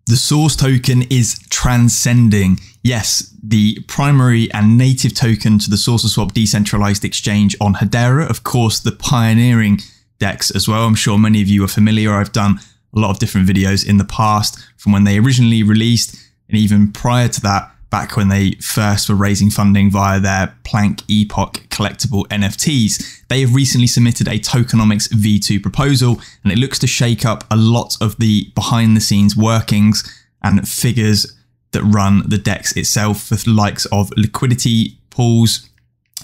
The Source token is transcending. Yes, the primary and native token to the SaucerSwap decentralized exchange on Hedera, of course, the pioneering DEX as well. I'm sure many of you are familiar. I've done a lot of different videos in the past from when they originally released and even prior to that, back when they first were raising funding via their 𝗟𝗚𝗡𝗥𝗙𝗦𝗥 collectible NFTs. They have recently submitted a Tokenomics V2 proposal, and it looks to shake up a lot of the behind the scenes workings and figures that run the DEX itself, with the likes of liquidity pools,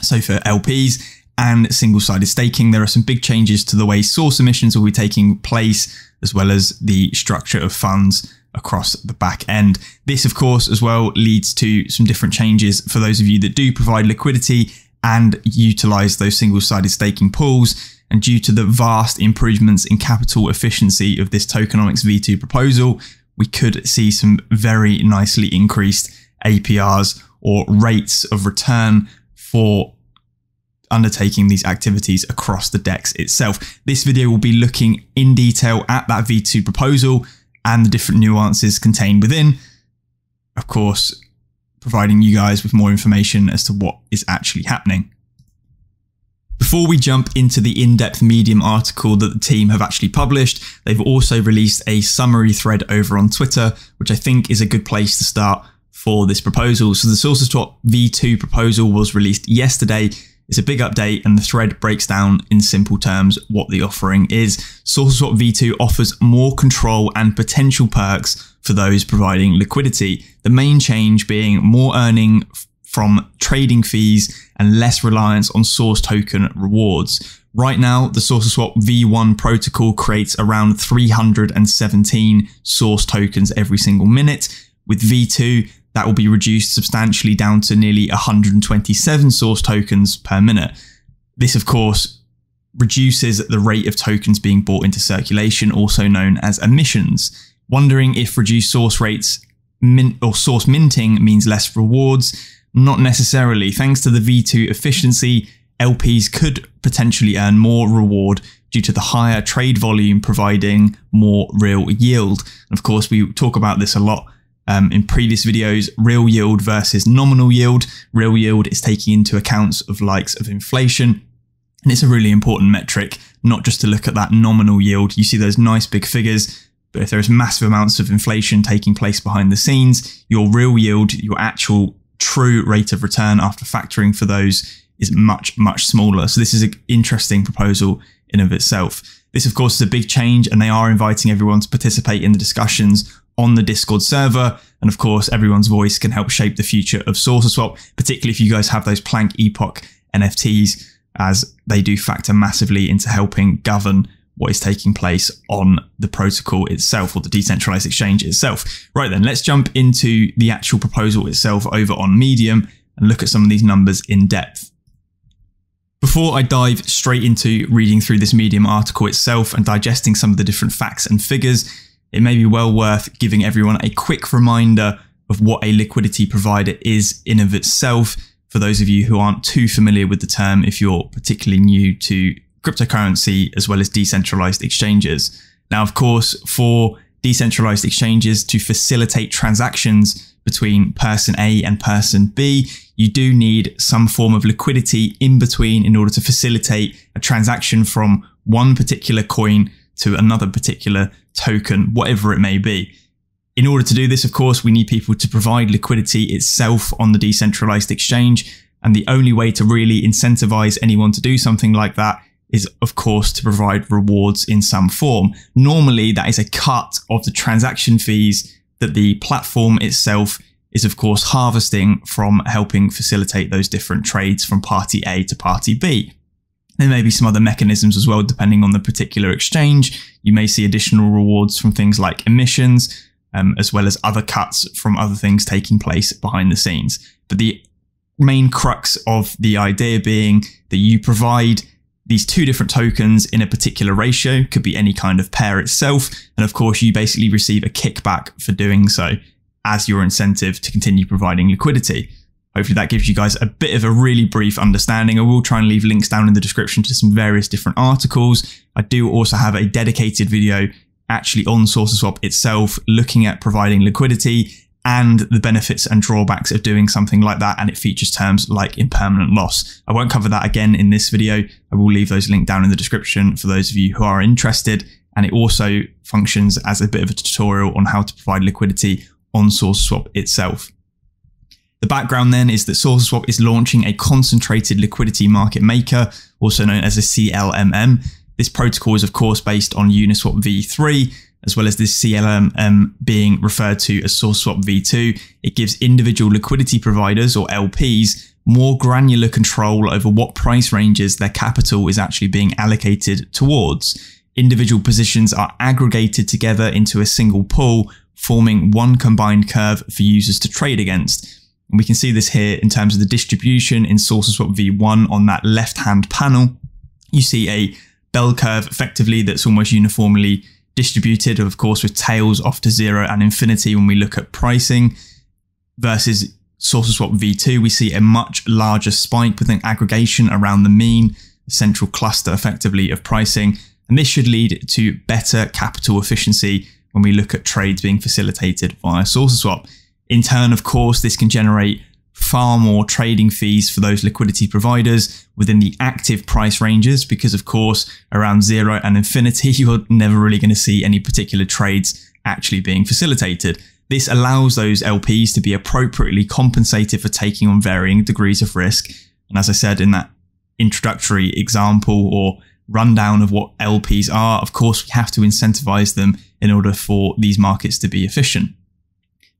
so for LPs, and single-sided staking. There are some big changes to the way source emissions will be taking place, as well as the structure of funds across the back end. This, of course, as well leads to some different changes for those of you that do provide liquidity and utilize those single-sided staking pools. And due to the vast improvements in capital efficiency of this Tokenomics V2 proposal, we could see some very nicely increased APRs or rates of return for undertaking these activities across the DEX itself. This video will be looking in detail at that V2 proposal and the different nuances contained within, of course, providing you guys with more information as to what is actually happening. Before we jump into the in-depth Medium article that the team have actually published, they've also released a summary thread over on Twitter, which I think is a good place to start for this proposal. So the SaucerSwap V2 proposal was released yesterday. It's a big update, and the thread breaks down in simple terms what the offering is. SaucerSwap V2 offers more control and potential perks for those providing liquidity. The main change being more earning from trading fees and less reliance on source token rewards. Right now, the SaucerSwap V1 protocol creates around 317 source tokens every single minute. With V2, that will be reduced substantially down to nearly 127 source tokens per minute. This, of course, reduces the rate of tokens being brought into circulation, also known as emissions. Wondering if reduced source rates or source minting means less rewards? Not necessarily. Thanks to the V2 efficiency, LPs could potentially earn more reward due to the higher trade volume providing more real yield. And of course, we talk about this a lot in previous videos, real yield versus nominal yield. Real yield is taking into account of likes of inflation, and it's a really important metric, not just to look at that nominal yield. You see those nice big figures, but if there's massive amounts of inflation taking place behind the scenes, your real yield, your actual true rate of return after factoring for those, is much, much smaller. So this is an interesting proposal in of itself. This, of course, is a big change, and they are inviting everyone to participate in the discussions on the Discord server. And of course, everyone's voice can help shape the future of SaucerSwap, particularly if you guys have those 𝗟𝗚𝗡𝗥𝗙𝗦𝗥 NFTs, as they do factor massively into helping govern what is taking place on the protocol itself, or the decentralized exchange itself. Right then, let's jump into the actual proposal itself over on Medium and look at some of these numbers in depth. Before I dive straight into reading through this Medium article itself and digesting some of the different facts and figures, it may be well worth giving everyone a quick reminder of what a liquidity provider is in of itself, for those of you who aren't too familiar with the term, if you're particularly new to cryptocurrency as well as decentralized exchanges. Now, of course, for decentralized exchanges to facilitate transactions between person A and person B, you do need some form of liquidity in between in order to facilitate a transaction from one particular coin to another particular token, whatever it may be. In order to do this, of course, we need people to provide liquidity itself on the decentralized exchange. And the only way to really incentivize anyone to do something like that is, of course, to provide rewards in some form. Normally, that is a cut of the transaction fees that the platform itself is, of course, harvesting from helping facilitate those different trades from party A to party B. There may be some other mechanisms as well, depending on the particular exchange. You may see additional rewards from things like emissions, as well as other cuts from other things taking place behind the scenes. But the main crux of the idea being that you provide these two different tokens in a particular ratio, could be any kind of pair itself. And of course, you basically receive a kickback for doing so as your incentive to continue providing liquidity. Hopefully that gives you guys a bit of a really brief understanding. I will try and leave links down in the description to some various different articles. I do also have a dedicated video actually on SaucerSwap itself, looking at providing liquidity and the benefits and drawbacks of doing something like that, and it features terms like impermanent loss. I won't cover that again in this video. I will leave those linked down in the description for those of you who are interested, and it also functions as a bit of a tutorial on how to provide liquidity on SaucerSwap itself. The background then is that SaucerSwap is launching a concentrated liquidity market maker, also known as a CLMM. This protocol is of course based on Uniswap V3, as well as this CLMM being referred to as SaucerSwap V2. It gives individual liquidity providers, or LPs, more granular control over what price ranges their capital is actually being allocated towards. Individual positions are aggregated together into a single pool, forming one combined curve for users to trade against. And we can see this here in terms of the distribution in SaucerSwap V1 on that left-hand panel. You see a bell curve effectively that's almost uniformly distributed, of course, with tails off to 0 and infinity when we look at pricing. Versus SaucerSwap V2, we see a much larger spike with an aggregation around the mean, a central cluster effectively of pricing. And this should lead to better capital efficiency when we look at trades being facilitated via SaucerSwap. In turn, of course, this can generate far more trading fees for those liquidity providers within the active price ranges, because of course around 0 and infinity you're never really going to see any particular trades actually being facilitated. This allows those LPs to be appropriately compensated for taking on varying degrees of risk. And as I said in that introductory example or rundown of what LPs are, of course we have to incentivize them in order for these markets to be efficient.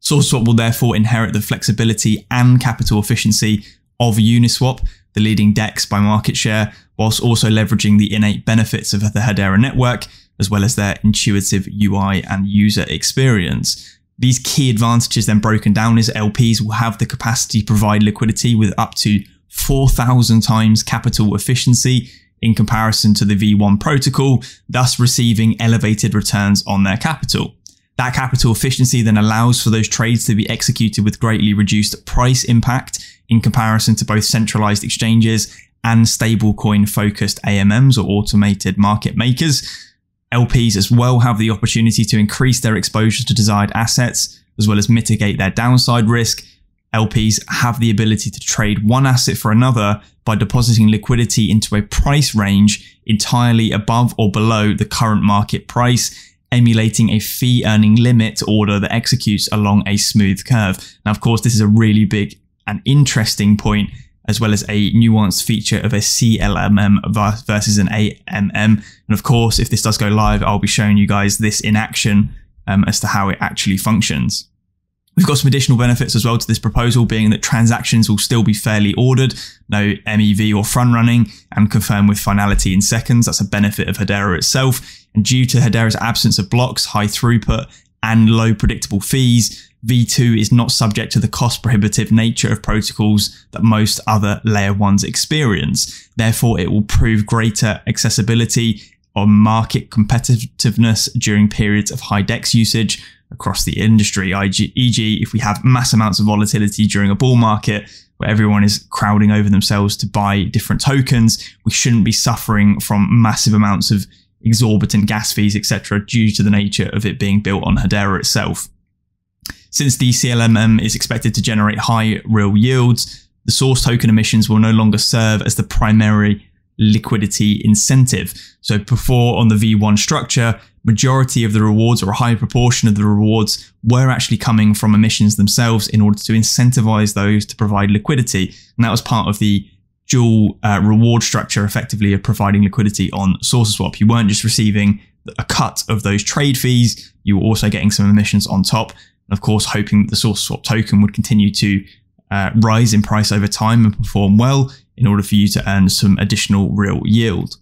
SaucerSwap will therefore inherit the flexibility and capital efficiency of Uniswap, the leading DEX by market share, whilst also leveraging the innate benefits of the Hedera network, as well as their intuitive UI and user experience. These key advantages then broken down is LPs will have the capacity to provide liquidity with up to 4,000 times capital efficiency in comparison to the V1 protocol, thus receiving elevated returns on their capital. That capital efficiency then allows for those trades to be executed with greatly reduced price impact in comparison to both centralized exchanges and stablecoin focused AMMs, or automated market makers. LPs as well have the opportunity to increase their exposure to desired assets, as well as mitigate their downside risk. LPs have the ability to trade one asset for another by depositing liquidity into a price range entirely above or below the current market price, emulating a fee earning limit order that executes along a smooth curve. Now, of course, this is a really big and interesting point, as well as a nuanced feature of a CLMM versus an AMM. And of course, if this does go live, I'll be showing you guys this in action as to how it actually functions. We've got some additional benefits as well to this proposal, being that transactions will still be fairly ordered, no MEV or front running, and confirmed with finality in seconds. That's a benefit of Hedera itself. And due to Hedera's absence of blocks, high throughput, and low predictable fees, V2 is not subject to the cost prohibitive nature of protocols that most other layer 1s experience. Therefore, it will prove greater accessibility on market competitiveness during periods of high DEX usage across the industry, e.g. if we have mass amounts of volatility during a bull market where everyone is crowding over themselves to buy different tokens, we shouldn't be suffering from massive amounts of exorbitant gas fees, etc., due to the nature of it being built on Hedera itself. Since the CLMM is expected to generate high real yields, the source token emissions will no longer serve as the primary liquidity incentive. So before on the V1 structure, majority of the rewards, or a high proportion of the rewards, were actually coming from emissions themselves in order to incentivize those to provide liquidity. And that was part of the dual reward structure, effectively, of providing liquidity on SaucerSwap. You weren't just receiving a cut of those trade fees, you were also getting some emissions on top. And of course, hoping that the SaucerSwap token would continue to rise in price over time and perform well in order for you to earn some additional real yield.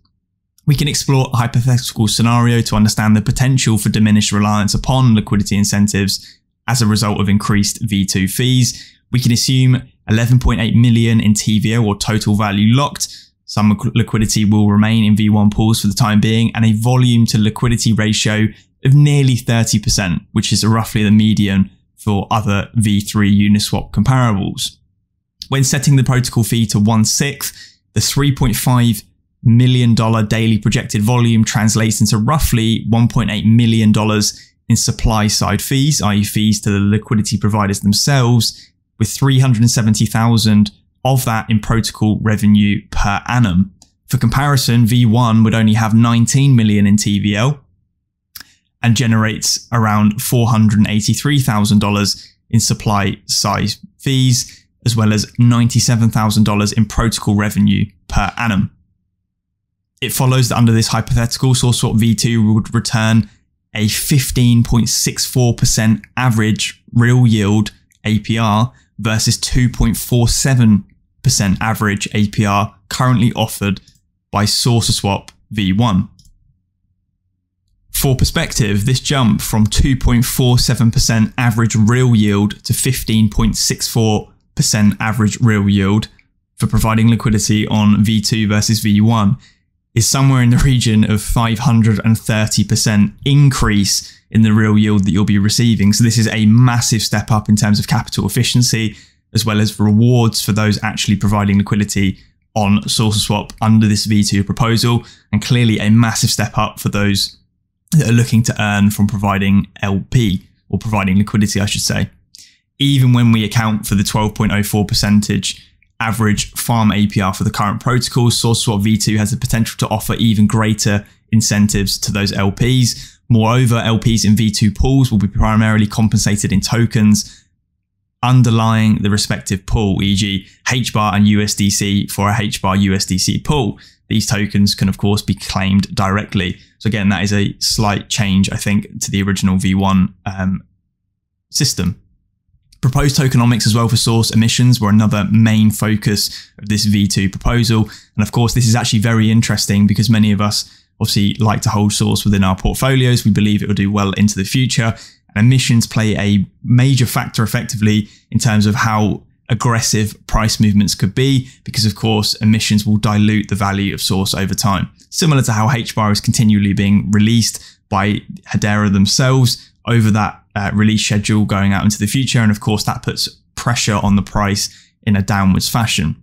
We can explore a hypothetical scenario to understand the potential for diminished reliance upon liquidity incentives as a result of increased V2 fees. We can assume 11.8 million in TVO, or total value locked. Some liquidity will remain in V1 pools for the time being, and a volume to liquidity ratio of nearly 30%, which is roughly the median for other V3 Uniswap comparables. When setting the protocol fee to 1/6, the 3.5 million daily projected volume translates into roughly $1.8 million in supply side fees, i.e. fees to the liquidity providers themselves, with 370,000 of that in protocol revenue per annum. For comparison, V1 would only have 19 million in TVL and generates around $483,000 in supply side fees, as well as $97,000 in protocol revenue per annum. It follows that under this hypothetical, SaucerSwap V2 would return a 15.64% average real yield APR versus 2.47% average APR currently offered by SaucerSwap V1. For perspective, this jump from 2.47% average real yield to 15.64% average real yield for providing liquidity on V2 versus V1 is somewhere in the region of 530% increase in the real yield that you'll be receiving. So this is a massive step up in terms of capital efficiency, as well as rewards for those actually providing liquidity on SaucerSwap under this V2 proposal, and clearly a massive step up for those that are looking to earn from providing LP, or providing liquidity, I should say. Even when we account for the 12.04% average farm APR for the current protocols, SaucerSwap V2 has the potential to offer even greater incentives to those LPs. Moreover, LPs in V2 pools will be primarily compensated in tokens underlying the respective pool, e.g. HBAR and USDC for a HBAR USDC pool. These tokens can of course be claimed directly. So again, that is a slight change, I think, to the original V1 system. Proposed tokenomics as well for source emissions were another main focus of this V2 proposal. And of course, this is actually very interesting because many of us obviously like to hold source within our portfolios. We believe it will do well into the future. And emissions play a major factor effectively in terms of how aggressive price movements could be, because of course, emissions will dilute the value of source over time. Similar to how HBAR is continually being released by Hedera themselves over that release schedule going out into the future, and of course that puts pressure on the price in a downwards fashion.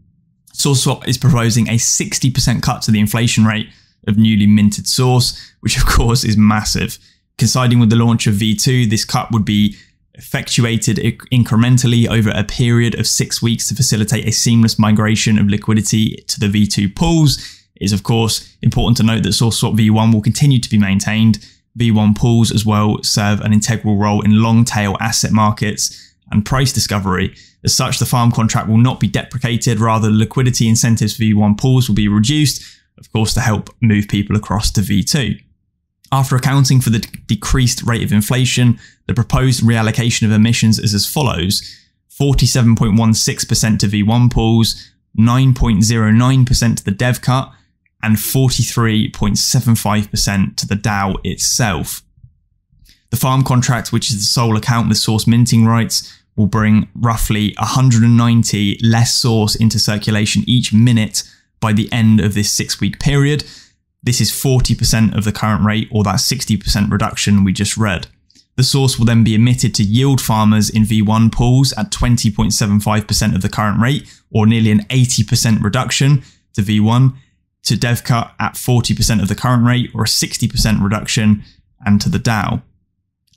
SaucerSwap is proposing a 60% cut to the inflation rate of newly minted source, which of course is massive. Coinciding with the launch of V2, this cut would be effectuated incrementally over a period of 6 weeks to facilitate a seamless migration of liquidity to the V2 pools. It is of course important to note that SaucerSwap V1 will continue to be maintained. V1 pools as well serve an integral role in long tail asset markets and price discovery. As such, the farm contract will not be deprecated, rather liquidity incentives for V1 pools will be reduced, of course, to help move people across to V2. After accounting for the decreased rate of inflation, the proposed reallocation of emissions is as follows: 47.16% to V1 pools, 9.09% to the dev cut, and 43.75% to the DAO itself. The farm contract, which is the sole account with source minting rights, will bring roughly 190 less source into circulation each minute by the end of this 6-week period. This is 40% of the current rate, or that 60% reduction we just read. The source will then be emitted to yield farmers in V1 pools at 20.75% of the current rate, or nearly an 80% reduction to V1, to DevCut at 40% of the current rate, or a 60% reduction, and to the DAO.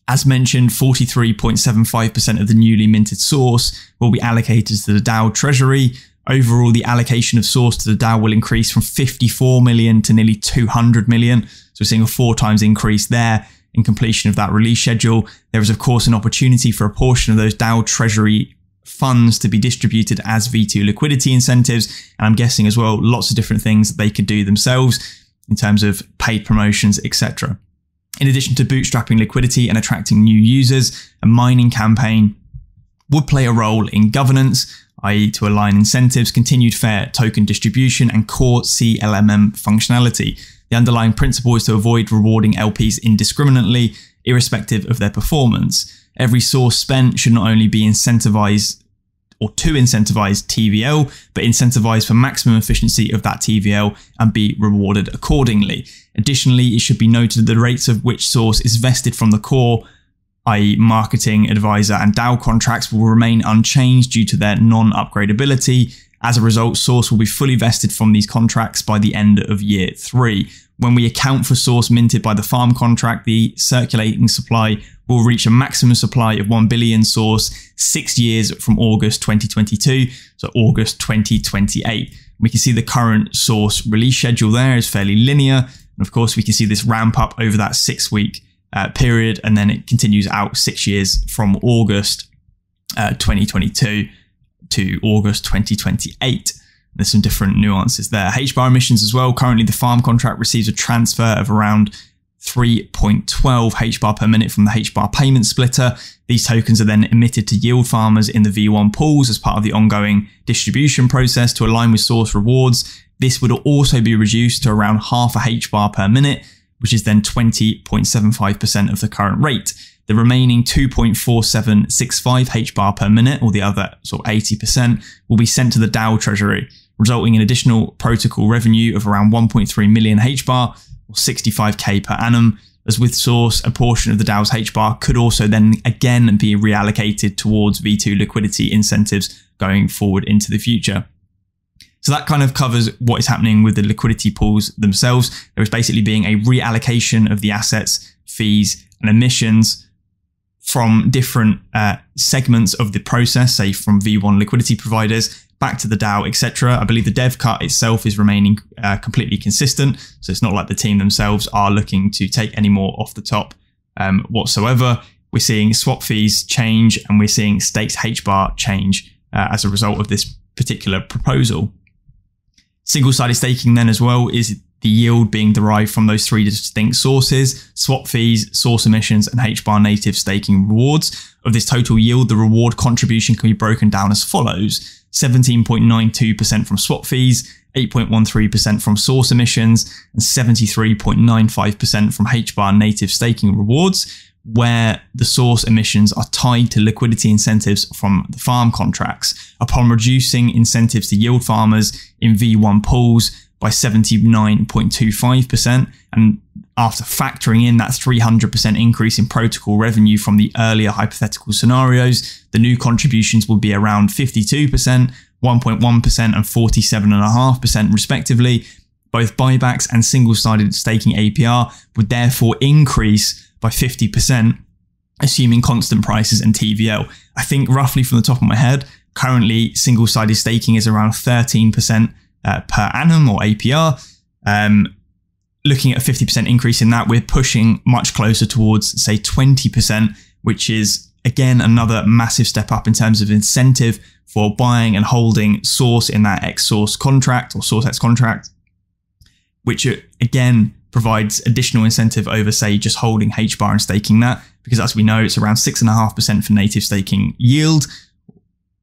As mentioned, 43.75% of the newly minted source will be allocated to the DAO treasury. Overall, the allocation of source to the DAO will increase from 54 million to nearly 200 million. So we're seeing a 4 times increase there in completion of that release schedule. There is of course an opportunity for a portion of those DAO treasury funds to be distributed as V2 liquidity incentives. And I'm guessing as well, lots of different things that they could do themselves in terms of paid promotions, etc. In addition to bootstrapping liquidity and attracting new users, a mining campaign would play a role in governance, i.e. to align incentives, continued fair token distribution, and core CLMM functionality. The underlying principle is to avoid rewarding LPs indiscriminately, irrespective of their performance. Every source spent should not only be incentivized or to incentivize TVL, but incentivize for maximum efficiency of that TVL and be rewarded accordingly. Additionally, it should be noted that the rates of which source is vested from the core i.e. marketing, advisor, and DAO contracts will remain unchanged due to their non-upgradability. As a result, Source will be fully vested from these contracts by the end of year 3. When we account for Source minted by the farm contract, the circulating supply will reach a maximum supply of 1 billion Source 6 years from August 2022, so August 2028. We can see the current Source release schedule there is fairly linear. And of course, we can see this ramp up over that 6-week period, and then it continues out 6 years from August 2022 to August 2028. There's some different nuances there. HBAR emissions as well. Currently, the farm contract receives a transfer of around 3.12 HBAR per minute from the HBAR payment splitter. These tokens are then emitted to yield farmers in the V1 pools as part of the ongoing distribution process to align with Source rewards. This would also be reduced to around half a HBAR per minute, which is then 20.75% of the current rate. The remaining 2.4765 HBAR per minute, or the other sort of 80%, will be sent to the DAO treasury, resulting in additional protocol revenue of around 1.3 million HBAR, or 65k per annum. As with Source, a portion of the DAO's HBAR could also then again be reallocated towards V2 liquidity incentives going forward into the future. So that kind of covers what is happening with the liquidity pools themselves. There is basically being a reallocation of the assets, fees, and emissions from different segments of the process, say from V1 liquidity providers back to the DAO, etc. I believe the dev cut itself is remaining completely consistent. So it's not like the team themselves are looking to take any more off the top whatsoever. We're seeing swap fees change, and we're seeing stakes HBAR change as a result of this particular proposal. Single-sided staking then as well is the yield being derived from those 3 distinct sources: swap fees, Source emissions, and HBAR native staking rewards. Of this total yield, the reward contribution can be broken down as follows: 17.92% from swap fees, 8.13% from Source emissions, and 73.95% from HBAR native staking rewards, where the Source emissions are tied to liquidity incentives from the farm contracts. Upon reducing incentives to yield farmers in V1 pools by 79.25%, and after factoring in that 300% increase in protocol revenue from the earlier hypothetical scenarios, the new contributions will be around 52%, 1.1%, and 47.5% respectively. Both buybacks and single-sided staking APR would therefore increase by 50%, assuming constant prices and TVL. I think roughly from the top of my head, currently single-sided staking is around 13% per annum, or APR. Looking at a 50% increase in that, we're pushing much closer towards, say, 20%, which is, again, another massive step up in terms of incentive for buying and holding Source in that X Source contract, or SaucerX contract, which again provides additional incentive over, say, just holding HBAR and staking that, because as we know, it's around 6.5% for native staking yield,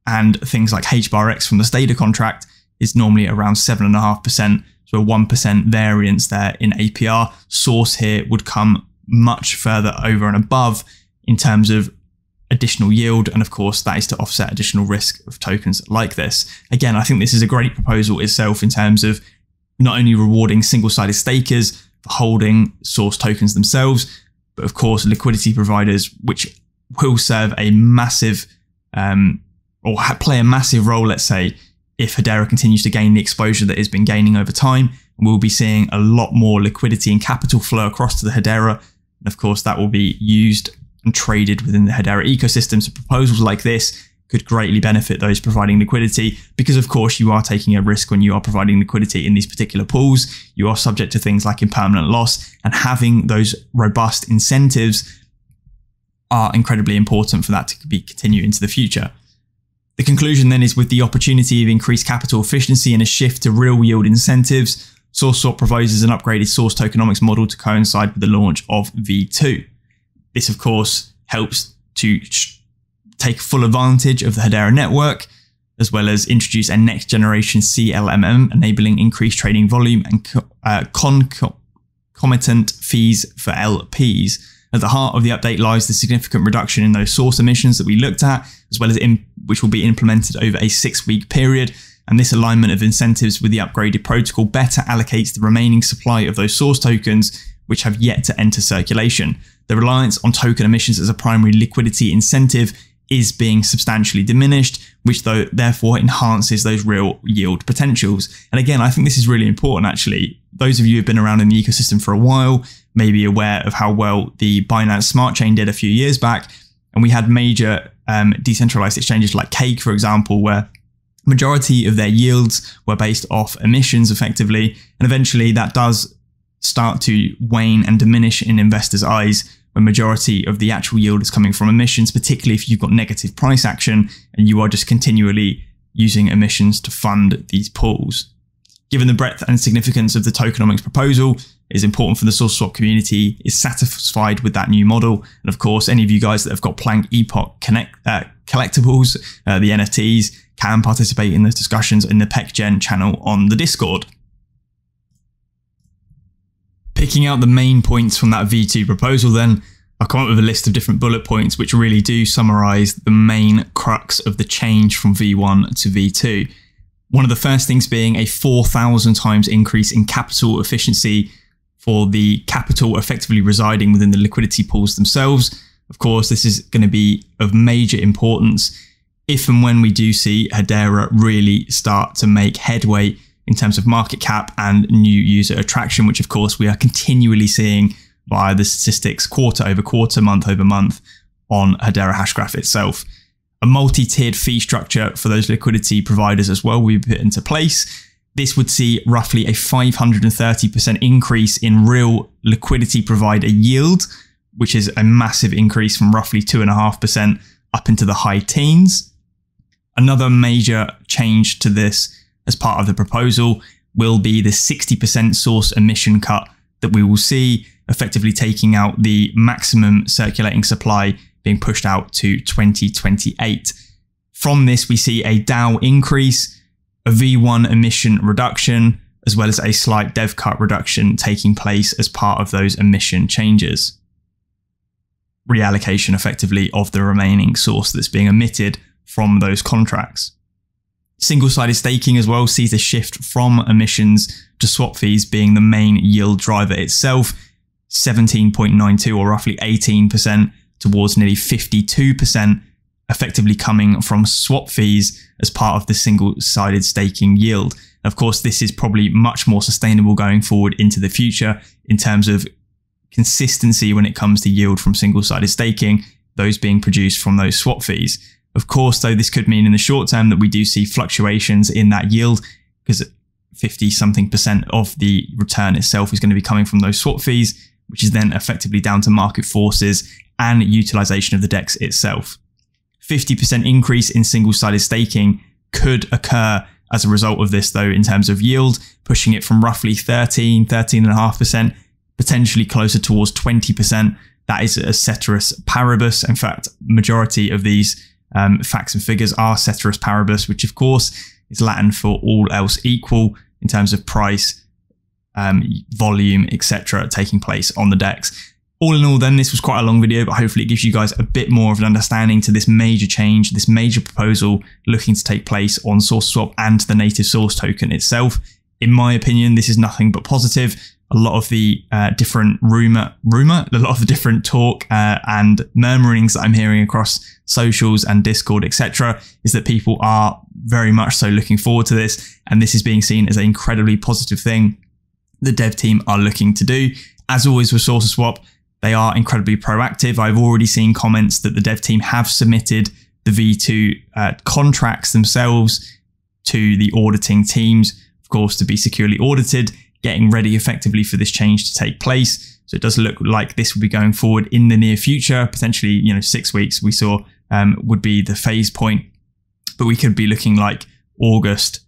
and things like HBARX from the Stader contract is normally around 7.5%, so a 1% variance there in APR. Source here would come much further over and above in terms of additional yield, and of course that is to offset additional risk of tokens like this. Again, I think this is a great proposal itself in terms of not only rewarding single-sided stakers for holding Source tokens themselves, but of course liquidity providers, which will serve a massive or play a massive role, let's say, if Hedera continues to gain the exposure that it's been gaining over time. We'll be seeing a lot more liquidity and capital flow across to the Hedera, and of course that will be used and traded within the Hedera ecosystem. So proposals like this could greatly benefit those providing liquidity, because of course you are taking a risk when you are providing liquidity in these particular pools. You are subject to things like impermanent loss, and having those robust incentives are incredibly important for that to be continue into the future. The conclusion then is, with the opportunity of increased capital efficiency and a shift to real yield incentives, SaucerSwap proposes an upgraded Source Tokenomics model to coincide with the launch of V2. This, of course, helps to take full advantage of the Hedera network, as well as introduce a next generation CLMM, enabling increased trading volume and concomitant fees for LPs. At the heart of the update lies the significant reduction in those Source emissions that we looked at, as well as which will be implemented over a 6-week period. And this alignment of incentives with the upgraded protocol better allocates the remaining supply of those Source tokens, which have yet to enter circulation. the reliance on token emissions as a primary liquidity incentive is being substantially diminished, which therefore enhances those real yield potentials. And again, I think this is really important actually. Those of you who have been around in the ecosystem for a while may be aware of how well the Binance Smart Chain did a few years back. And we had major decentralized exchanges like Cake, for example, where majority of their yields were based off emissions effectively. And eventually that does start to wane and diminish in investors' eyes when majority of the actual yield is coming from emissions, particularly if you've got negative price action and you are just continually using emissions to fund these pools. Given the breadth and significance of the tokenomics proposal, it is important for the SaucerSwap community is satisfied with that new model. And of course, any of you guys that have got Planck Epoch collectibles, the NFTs, can participate in those discussions in the 𝗥𝗙𝗙𝗦𝗧𝗔𝗠𝗦𝗧𝗔𝗠𝗣 channel on the Discord. Picking out the main points from that V2 proposal then, I've come up with a list of different bullet points which really do summarize the main crux of the change from V1 to V2. One of the first things being a 4,000 times increase in capital efficiency for the capital effectively residing within the liquidity pools themselves. Of course, this is going to be of major importance if and when we do see Hedera really start to make headway in terms of market cap and new user attraction, which of course we are continually seeing via the statistics quarter over quarter, month over month on Hedera Hashgraph itself. A multi-tiered fee structure for those liquidity providers as well will be put into place. This would see roughly a 530% increase in real liquidity provider yield, which is a massive increase from roughly 2.5% up into the high teens. Another major change to this as part of the proposal will be the 60% source emission cut that we will see, effectively taking out the maximum circulating supply being pushed out to 2028. From this, we see a DAO increase, a V1 emission reduction, as well as a slight dev cut reduction taking place as part of those emission changes. Reallocation effectively of the remaining source that's being emitted from those contracts. Single-sided staking as well sees a shift from emissions to swap fees being the main yield driver itself, 17.92 or roughly 18% towards nearly 52%, effectively coming from swap fees as part of the single-sided staking yield. Of course, this is probably much more sustainable going forward into the future in terms of consistency when it comes to yield from single-sided staking, those being produced from those swap fees. Of course, though, this could mean in the short term that we do see fluctuations in that yield because 50-something% of the return itself is going to be coming from those swap fees, which is then effectively down to market forces and utilization of the DEX itself. 50% increase in single-sided staking could occur as a result of this, though, in terms of yield, pushing it from roughly 13.5%, potentially closer towards 20%. That is a ceteris paribus. In fact, majority of these facts and figures are ceteris paribus, which of course is Latin for all else equal in terms of price, volume, etc. taking place on the DEX. All in all then, this was quite a long video, but hopefully it gives you guys a bit more of an understanding to this major change, this major proposal looking to take place on SaucerSwap and the native source token itself. In my opinion, this is nothing but positive. A lot of the different a lot of the different talk and murmurings that I'm hearing across socials and Discord, etc., is that people are very much so looking forward to this, and this is being seen as an incredibly positive thing the dev team are looking to do. As always with SaucerSwap, they are incredibly proactive. I've already seen comments that the dev team have submitted the V2 contracts themselves to the auditing teams, of course, to be securely audited, getting ready effectively for this change to take place. So it does look like this will be going forward in the near future, potentially, 6 weeks we saw would be the phase point, but we could be looking like August,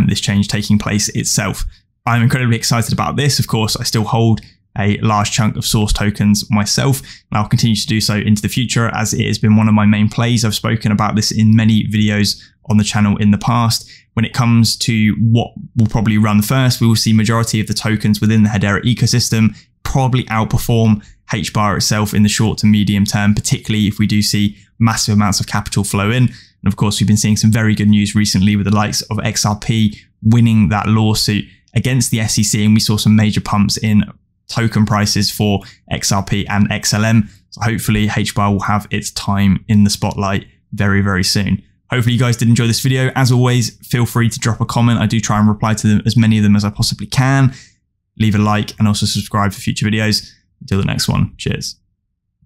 this change taking place itself. I'm incredibly excited about this. Of course, I still hold a large chunk of source tokens myself, and I'll continue to do so into the future as it has been one of my main plays. I've spoken about this in many videos on the channel in the past. When it comes to what will probably run first, we will see majority of the tokens within the Hedera ecosystem probably outperform HBAR itself in the short to medium term, particularly if we do see massive amounts of capital flow in. And of course, we've been seeing some very good news recently with the likes of XRP winning that lawsuit against the SEC, and we saw some major pumps in token prices for XRP and XLM. So hopefully HBAR will have its time in the spotlight very, very soon. Hopefully you guys did enjoy this video. As always, feel free to drop a comment. I do try and reply to them, as many of them as I possibly can. Leave a like and also subscribe for future videos. Until the next one, cheers.